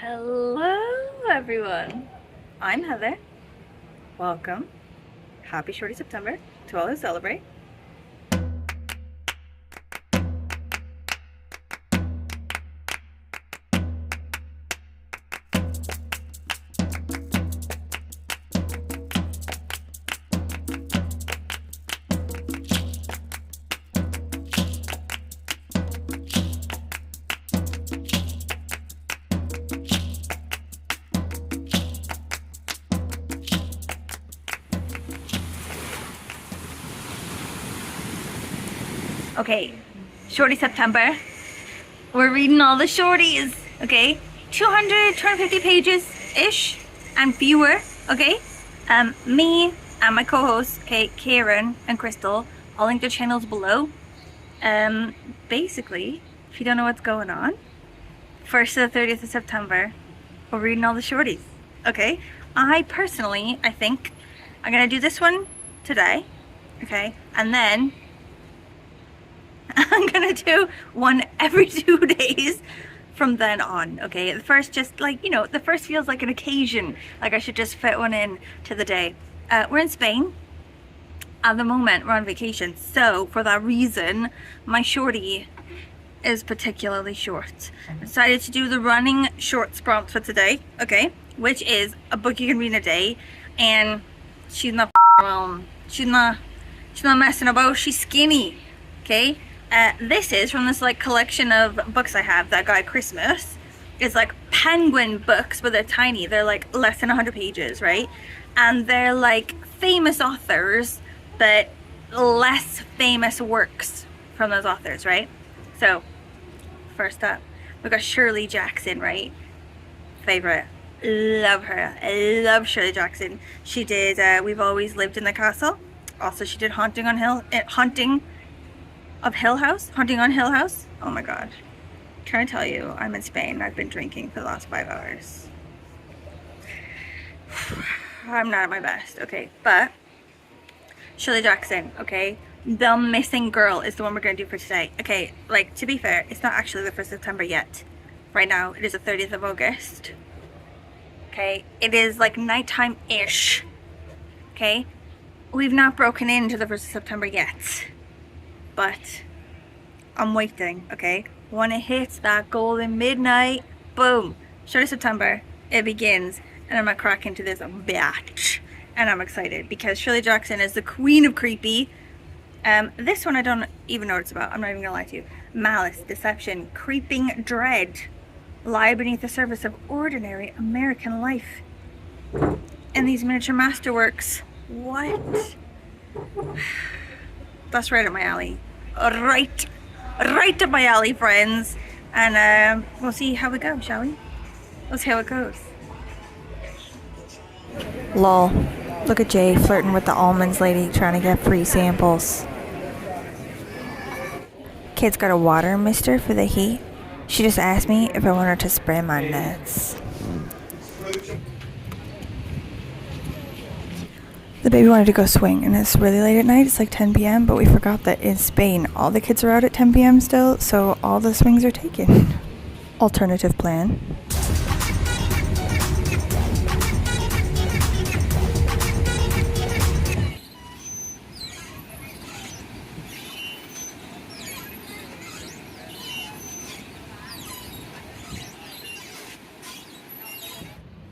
Hello everyone, I'm Heather. Welcome. Happy Shorty September to all who celebrate. Okay, Shorty September. We're reading all the shorties, okay? 250 pages-ish and fewer, okay? Me and my co-hosts, okay, Karen and Crystal, I'll link their channels below. Basically, if you don't know what's going on, 1st to the 30th of September, we're reading all the shorties, okay? I think I'm gonna do this one today, okay? And then I'm gonna do one every 2 days from then on, okay? The first just like, you know, the first feels like an occasion, like I should just fit one in to the day. We're in Spain at the moment, we're on vacation, so for that reason my shorty is particularly short. I decided to do the running shorts prompt for today, okay, which is a book you can read in a day, and she's not around, she's not messing about, she's skinny, okay? This is from this like collection of books I have that I got at Christmas. It's like penguin books, but they're tiny. They're like less than 100 pages, right? And they're like famous authors, but less famous works from those authors, right? So, first up, we got Shirley Jackson, right? Favorite. Love her. I love Shirley Jackson. She did We've Always Lived in the Castle. Also, she did Haunting on Hill House. Oh my god. I'm trying to tell you, I'm in Spain. I've been drinking for the last 5 hours. I'm not at my best, okay? But Shirley Jackson, okay? The Missing Girl is the one we're gonna do for today. Okay, like, to be fair, it's not actually the 1st of September yet. Right now, it is the 30th of August. Okay, it is like nighttime-ish. Okay? We've not broken into the 1st of September yet. But I'm waiting, okay? When it hits that golden midnight, boom, Shorty September, it begins, and I'm gonna crack into this batch, and I'm excited because Shirley Jackson is the queen of creepy. This one I don't even know what it's about. I'm not even gonna lie to you. Malice, deception, creeping dread lie beneath the surface of ordinary American life. And these miniature masterworks, what? That's right up my alley. Right up my alley, friends. And we'll see how it goes, shall we? Let's see how it goes. Lol. Look at Jay flirting with the almonds lady trying to get free samples. Kid's got a water mister for the heat. She just asked me if I want her to spray my nuts. The baby wanted to go swing, and it's really late at night. It's like 10 p.m., but we forgot that in Spain, all the kids are out at 10 p.m. still, so all the swings are taken. Alternative plan.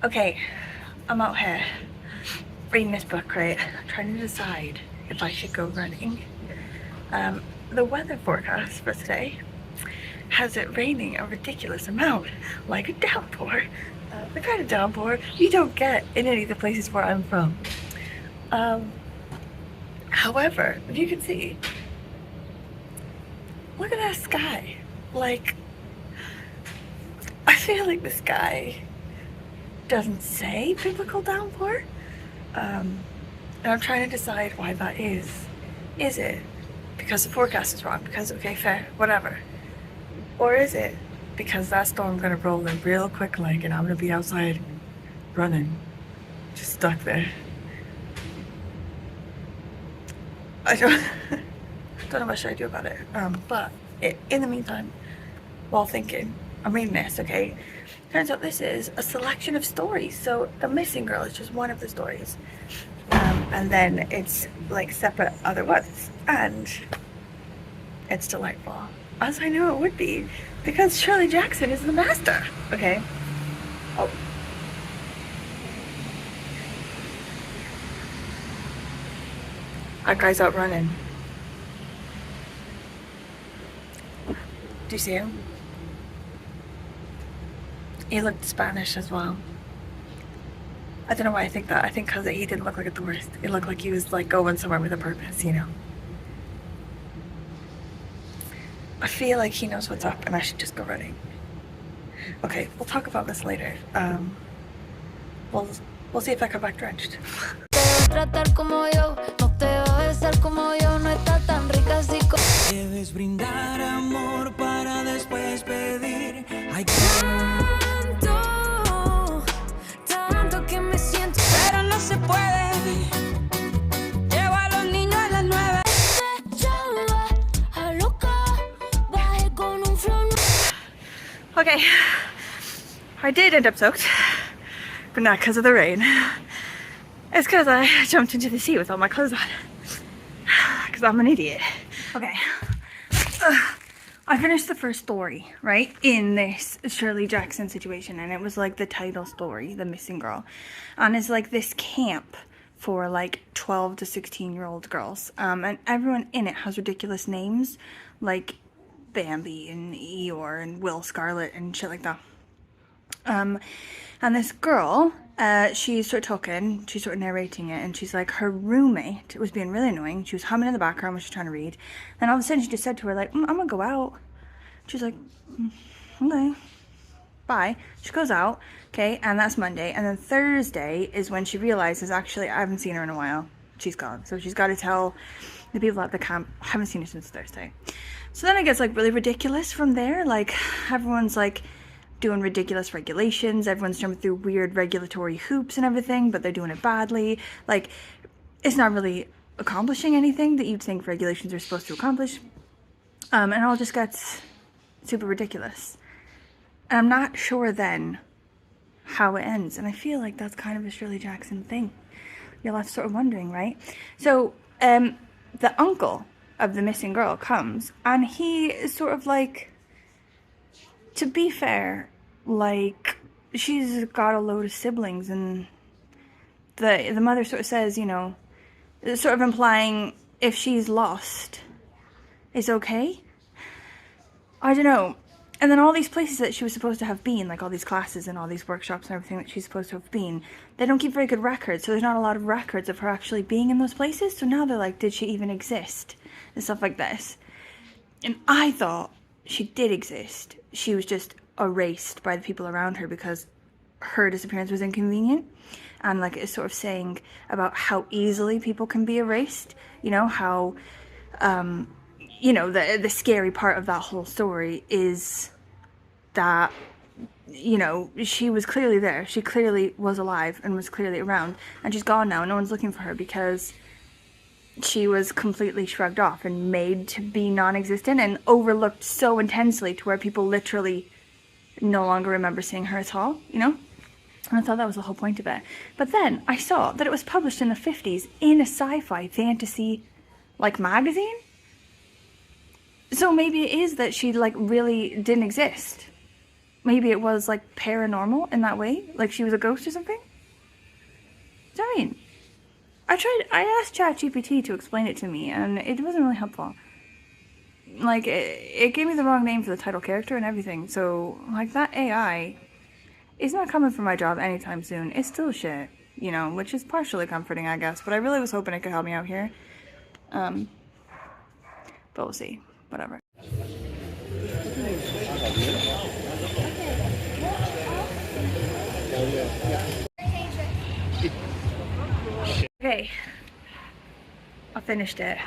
Okay, I'm out here reading this book, right? I'm trying to decide if I should go running. The weather forecast for today has it raining a ridiculous amount, like a downpour. The kind of downpour you don't get in any of the places where I'm from. However, if you can see, look at that sky. Like, I feel like the sky doesn't say biblical downpour. And I'm trying to decide why that is. Is it because the forecast is wrong? Because, okay, fair, whatever. Or is it because that storm's gonna roll in real quick, like, and I'm gonna be outside running, just stuck there. I don't know what should I do about it. But in the meantime, while thinking, I'm reading this, okay? Turns out this is a selection of stories. So The Missing Girl is just one of the stories. And then it's like separate other ones. And it's delightful. As I knew it would be. Because Shirley Jackson is the master. Okay. Oh. That guy's out running. Do you see him? He looked Spanish as well. I don't know why I think that. I think because he didn't look like a tourist. It looked like he was like going somewhere with a purpose, you know. I feel like he knows what's up and I should just go running. Okay, we'll talk about this later. We'll see if I come back drenched. Debes brindar amor para después pedir. Hay tanto que me siento, pero no se puede. Llevo a los niños a las 9. Okay, I did end up soaked, but not because of the rain. It's because I jumped into the sea with all my clothes on. Because I'm an idiot. Okay. I finished the first story, right, in this Shirley Jackson situation, and it was like the title story, The Missing Girl. And it's like this camp for like 12 to 16-year-old girls. And everyone in it has ridiculous names, like Bambi and Eeyore and Will Scarlet and shit like that. And this girl, she's sort of talking, she's sort of narrating it, and she's like, her roommate was being really annoying. She was humming in the background when she was trying to read. And all of a sudden she just said to her, like, I'm gonna go out. She's like, okay, bye. She goes out, okay, and that's Monday. And then Thursday is when she realizes, actually, I haven't seen her in a while. She's gone. So she's got to tell the people at the camp, I haven't seen her since Thursday. So then it gets like really ridiculous from there. Like, everyone's like doing ridiculous regulations. Everyone's jumping through weird regulatory hoops and everything, but they're doing it badly. Like, it's not really accomplishing anything that you'd think regulations are supposed to accomplish. And it all just gets super ridiculous. And I'm not sure then how it ends. And I feel like that's kind of a Shirley Jackson thing. You're left sort of wondering, right? So, the uncle of the missing girl comes, and he is sort of like, to be fair, like, she's got a load of siblings, and the mother sort of says, you know, sort of implying if she's lost, it's okay. I don't know. And then all these places that she was supposed to have been, like all these classes and all these workshops and everything that she's supposed to have been, they don't keep very good records, so there's not a lot of records of her actually being in those places. So now they're like, did she even exist? And stuff like this. And I thought she did exist. She was just erased by the people around her because her disappearance was inconvenient. And like, it's sort of saying about how easily people can be erased. You know, how, you know, the scary part of that whole story is that, you know, she was clearly there. She clearly was alive and was clearly around. And she's gone now. No one's looking for her because she was completely shrugged off and made to be non-existent and overlooked so intensely to where people literally no longer remember seeing her at all, you know? And I thought that was the whole point of it. But then I saw that it was published in the 50s in a sci-fi fantasy, like, magazine. So maybe it is that she, like, really didn't exist. Maybe it was, like, paranormal in that way. Like, she was a ghost or something. Do you know what I mean? I asked ChatGPT to explain it to me, and it wasn't really helpful. Like, it gave me the wrong name for the title character and everything. So, like, that AI is not coming for my job anytime soon. It's still shit, you know, which is partially comforting, I guess. But I really was hoping it could help me out here. But we'll see. Whatever. Okay, I finished it.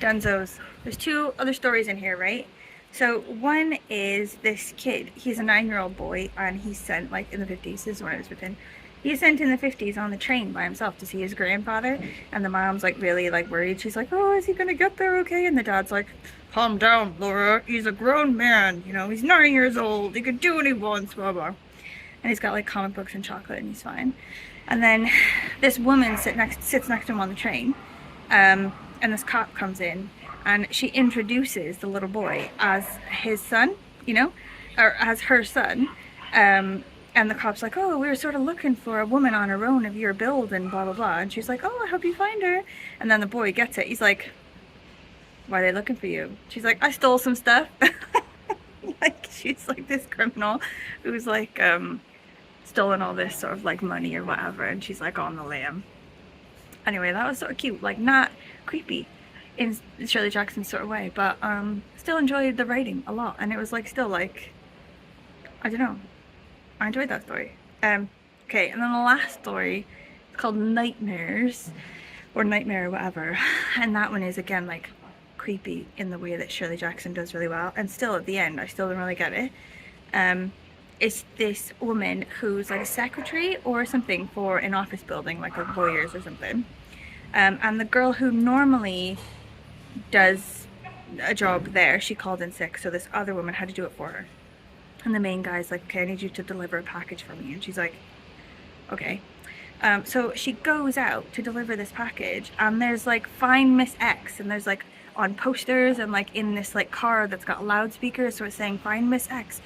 Dunzos. There's two other stories in here, right? So one is this kid. He's a 9-year-old boy, and he's sent, like, in the 50s. This is when it was written. He's sent in the 50s on the train by himself to see his grandfather, and the mom's, like, really, like, worried. She's like, oh, is he gonna get there okay? And the dad's like, calm down, Laura. He's a grown man. You know, he's 9 years old. He can do what he wants, blah, blah. and he's got like comic books and chocolate, and he's fine. And then this woman sits next to him on the train, and this cop comes in, and she introduces the little boy as his son, you know, or as her son. And the cop's like, oh, we were sort of looking for a woman on her own of your build and blah, blah, blah. And she's like, oh, I hope you find her. And then the boy gets it. He's like, why are they looking for you? She's like, I stole some stuff. Like, she's like this criminal who's like stolen all this sort of like money or whatever. And she's like on the lam. Anyway, that was sort of cute. Like, not creepy in Shirley Jackson's sort of way. But still enjoyed the writing a lot. And it was like still like, I don't know. I enjoyed that story. Okay, and then the last story is called Nightmares, or Nightmare or whatever, and that one is again like creepy in the way that Shirley Jackson does really well, and still at the end I still don't really get it. It's this woman who's like a secretary or something for an office building, like a lawyer's or something, and the girl who normally does a job there, she called in sick, so this other woman had to do it for her. And the main guy's like, okay, I need you to deliver a package for me. And she's like, okay. So she goes out to deliver this package, and there's like, find Miss X, and there's like on posters and like in this like car that's got loudspeakers, so it's saying find Miss X,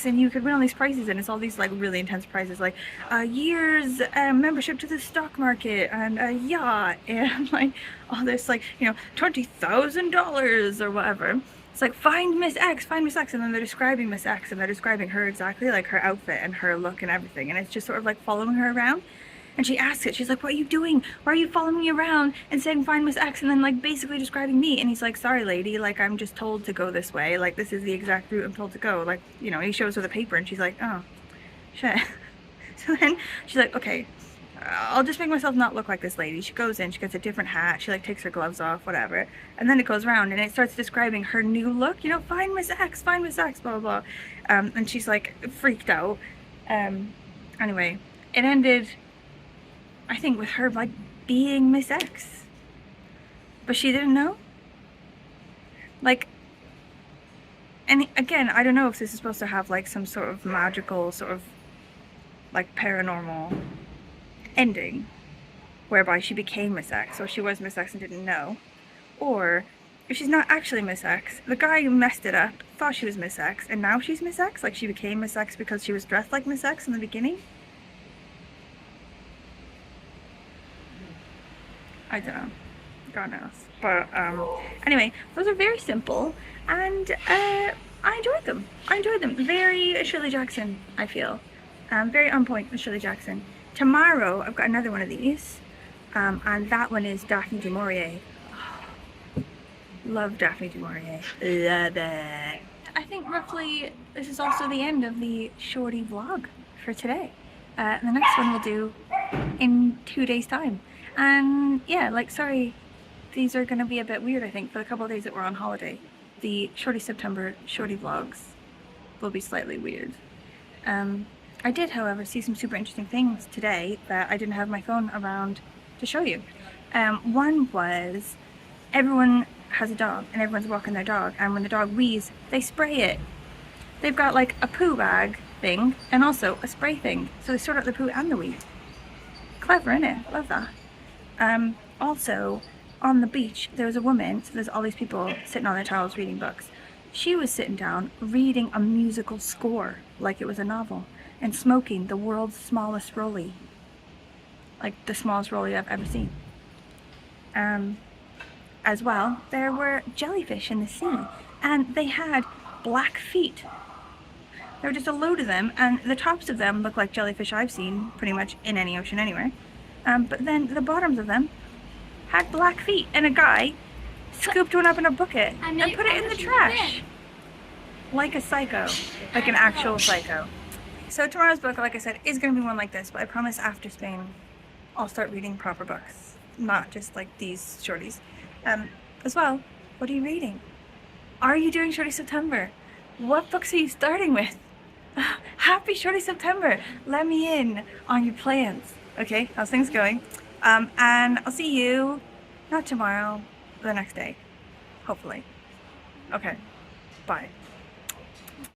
and you could win all these prizes, and it's all these like really intense prizes, like a year's membership to the stock market and a yacht and like all this, like, you know, $20,000 or whatever. It's like, find Miss X, and then they're describing Miss X, and they're describing her exactly, like her outfit and her look and everything, and it's just sort of like following her around. And she asks it, she's like, what are you doing? Why are you following me around and saying find Miss X, and then like basically describing me? And he's like, sorry lady, like I'm just told to go this way, like this is the exact route I'm told to go, like, you know. He shows her the paper and she's like, oh shit. So then she's like, okay, I'll just make myself not look like this lady. She goes in, she gets a different hat, she like takes her gloves off, whatever, and then it goes around and it starts describing her new look, you know, find Miss X, blah blah blah. And she's like freaked out. Anyway, it ended, I think, with her like being Miss X, but she didn't know. Like, and again, I don't know if this is supposed to have like some sort of magical sort of like paranormal ending whereby she became Miss X, or she was Miss X and didn't know, or if she's not actually Miss X, the guy who messed it up thought she was Miss X and now she's Miss X, like she became Miss X because she was dressed like Miss X in the beginning. I don't know, God knows. But anyway, those are very simple, and I enjoyed them. Very Shirley Jackson, I feel. Very on point with Shirley Jackson. Tomorrow I've got another one of these, and that one is Daphne du Maurier. Oh, love Daphne du Maurier. Love it. I think roughly this is also the end of the Shorty vlog for today. The next one we'll do in 2 days time. And yeah, like, sorry, these are gonna be a bit weird, I think, for the couple of days that we're on holiday. The Shorty September Shorty vlogs will be slightly weird. I did, however, see some super interesting things today that I didn't have my phone around to show you. One was, everyone has a dog and everyone's walking their dog, and when the dog wheezes, they spray it. They've got like a poo bag thing and also a spray thing, so they sort out the poo and the wee. Clever, innit? Love that. Also, on the beach, there was a woman, so there's all these people sitting on their towels reading books. She was sitting down reading a musical score like it was a novel, and smoking the world's smallest rollie. Like the smallest rollie I've ever seen. As well, there were jellyfish in the sea, and they had black feet. There were just a load of them, and the tops of them look like jellyfish I've seen pretty much in any ocean anywhere. But then the bottoms of them had black feet, and a guy scooped one up in a bucket and put it in the trash. Like a psycho, like an actual psycho. So tomorrow's book, like I said, is going to be one like this, but I promise after Spain I'll start reading proper books, not just like these shorties. As well, what are you reading? Are you doing Shorty September? What books are you starting with? Happy Shorty September! Let me in on your plans. Okay, how's things going? And I'll see you, not tomorrow, the next day, hopefully. Okay, bye.